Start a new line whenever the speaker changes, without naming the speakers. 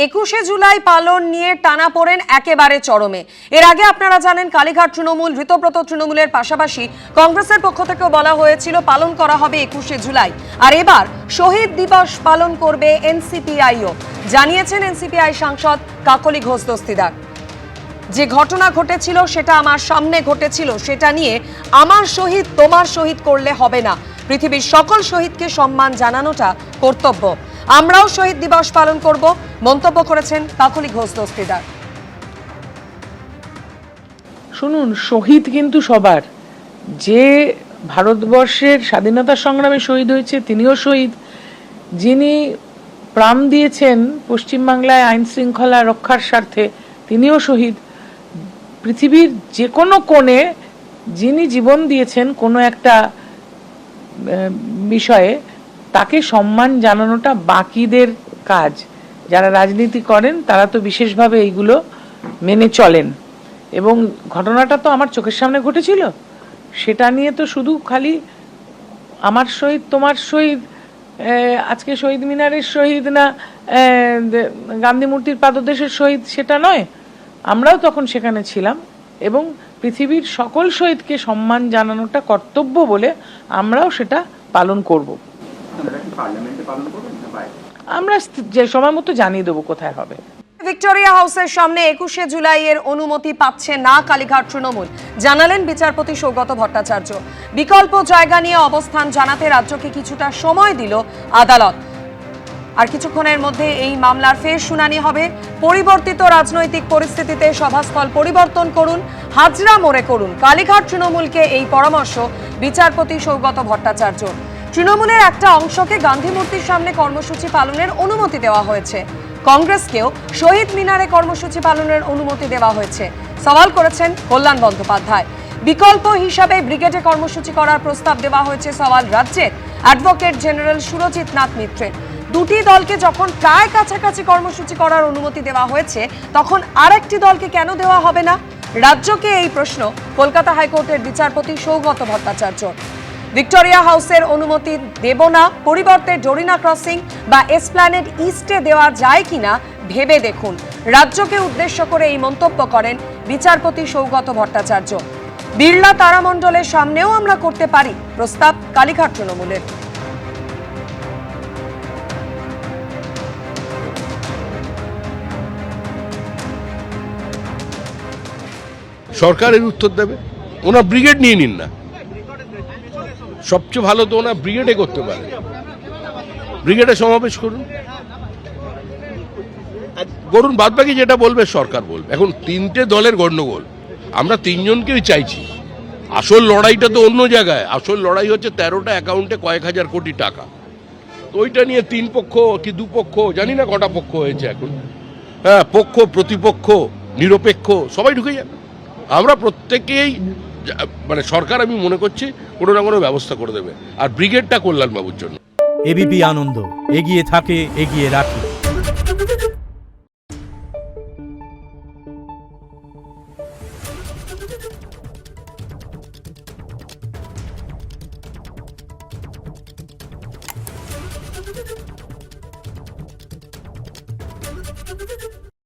21শে জুলাই পালন নিয়ে টানাপোড়েন একেবারে চরমে। এর আগে আপনারা জানেন কালীঘাট তৃণমূল, ঋতব্রত তৃণমূলের পাশাপাশি কংগ্রেসের পক্ষ থেকেও বলা হয়েছিল পালন করা হবে 21শে জুলাই। আর এবার শহীদ দিবস পালন করবে এনসিপিআইও, জানিয়েছেন এনসিপিআই সাংসদ কাকলি ঘোষ দস্তিদার। যে ঘটনা ঘটেছিল সেটা আমার সামনে ঘটেছিল, সেটা নিয়ে আমার শহীদ তোমার শহীদ করলে হবে না, পৃথিবীর সকল শহীদকে সম্মান জানানোটা কর্তব্য, আমরাও শহীদ দিবস পালন করব, মন্তব্য করেছেন কাকলি ঘোষ দস্তিদার।
শুনুন, শহীদ কিন্তু সবার। যে ভারতবর্ষের স্বাধীনতা সংগ্রামে শহীদ হয়েছে তিনিও শহীদ, যিনি প্রাণ দিয়েছেন পশ্চিমবাংলায় আইন শৃঙ্খলা রক্ষার স্বার্থে তিনিও শহীদ। পৃথিবীর যে কোনো কোণে যিনি জীবন দিয়েছেন কোনো একটা বিষয়ে, তাকে সম্মান জানানোটা বাকিদের কাজ। যারা রাজনীতি করেন তারা তো বিশেষভাবে এইগুলো মেনে চলেন, এবং ঘটনাটা তো আমার চোখের সামনে ঘটেছিল। সেটা নিয়ে তো শুধু খালি আমার শহীদ তোমার শহীদ, আজকে শহীদ মিনারের শহীদ না গান্ধী মূর্তির পাদদেশের শহীদ সেটা নয়, আমরাও তখন সেখানে ছিলাম, এবং পৃথিবীর সকল শহীদকে সম্মান জানানোটা কর্তব্য বলে আমরাও সেটা পালন করব। আমরা যে সময় মতো জানিয়ে দেবো কোথায় হবে।
ভিক্টোরিয়া হাউসের সামনে 21শে জুলাইয়ের অনুমতি পাচ্ছে না কালীঘাট তৃণমূল, জানালেন বিচারপতি সৌগত ভট্টাচার্য। বিকল্প জায়গা নিয়ে অবস্থান জানাতে রাজ্যকে কিছুটা সময় দিল আদালত। আর কিছুক্ষণের মধ্যে এই মামলার ফের শুনানি হবে। পরিবর্তিত রাজনৈতিক পরিস্থিতিতে সভাস্থল পরিবর্তন করুন, হাজরা মোড়ে করুন, কালীঘাট তৃণমূলকে এই পরামর্শ বিচারপতি সৌগত ভট্টাচার্য। তৃণমূলের একটা অংশকে গান্ধী মূর্তির সামনে কর্মসূচি পালনের অনুমতি দেওয়া হয়েছে, কংগ্রেসকেও শহীদ মিনারে কর্মসূচি পালনের অনুমতি দেওয়া হয়েছে, সওয়াল করেছেন কল্যাণ বন্দ্যোপাধ্যায়। বিকল্প হিসাবে ব্রিগেডে কর্মসূচি করার প্রস্তাব দেওয়া হয়েছে সওয়াল রাজ্যের অ্যাডভোকেট জেনারেল সুরজিৎ নাথ মিত্রের। দুটি দলকে যখন প্রায় কাছাকাছি কর্মসূচি করার অনুমতি দেওয়া হয়েছে, তখন আরেকটি দলকে কেন দেওয়া হবে না? রাজ্যকে এই প্রশ্ন কলকাতা হাইকোর্টের বিচারপতি সৌগত ভট্টাচার্য। ভিক্টোরিয়া হাউসের অনুমতি দেব না, পরিবর্তে ডোরিনা ক্রসিং বা এসপ্ল্যানেড ইস্টে দেওয়া যায় কিনা ভেবে দেখুন, রাজ্যকে উদ্দেশ্য করে এই মন্তব্য করেন বিচারপতি সৌগত ভট্টাচার্য। বিড়লা তারামণ্ডলের সামনেও আমরা করতে পারি, প্রস্তাব কালীঘাট তৃণমূলের।
সরকারের উত্তর দেবে, ওনার ব্রিগেড নিয়ে নিন না, সবচেয়ে ভালো তো ওনার ব্রিগেডে করতে পারে, ব্রিগেডে সমাবেশ করুন, করুন, বাদ বাকি যেটা বলবে সরকার বলবে। এখন তিনটে দলের গন্ডগোল, আমরা তিনজনকেই চাইছি, আসল লড়াইটা তো অন্য জায়গায়। আসল লড়াই হচ্ছে 13টা অ্যাকাউন্টে কয়েক হাজার কোটি টাকা, তো ওইটা নিয়ে তিন পক্ষ কি দুপক্ষ জানি না কটা পক্ষ হয়েছে এখন, হ্যাঁ, পক্ষ প্রতিপক্ষ নিরপেক্ষ সবাই ঢুকে যাবে। আমরা প্রত্যেকেই মানে সরকার আমি মনে করছি কোনো না কোনো ব্যবস্থা করে দেবে, আর ব্রিগেডটা কল্যাণবাবুর জন্য।
এবিপি আনন্দ, এগিয়ে থাকে, এগিয়ে রাখে।